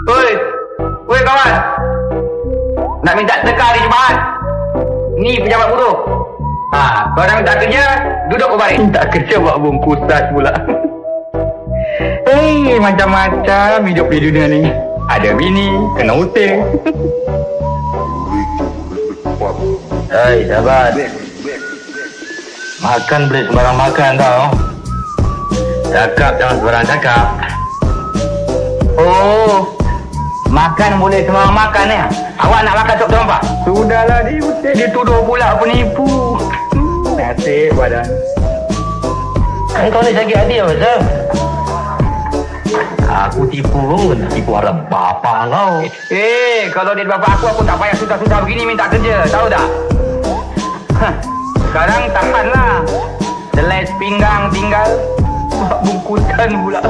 Oi, oi kawan. Nak minta sedekah hari Jumaat. Ni pejabat buruh. Kalau nak minta kerja, duduk ke baris. Minta kerja buat bungkusan pula. Macam-macam hidup di dunia ni. Ada bini, kena utang. Hei, sahabat. Makan boleh sembarang makan tau. Cakap jangan sembarang cakap. Oh, makan boleh sembarang makan ya? Awak nak makan cok domba? Sudahlah diutang, dituduh pula penipu. Nasib badan. Kau ni sakit hati apa sah? Aku tipu pun, tipu harap bapa kau. Kalau dia bapak aku tak payah susah-susah begini minta kerja. Tahu tak? Sekarang tahanlah. Selai pinggang tinggal. Buat bungkusan pula.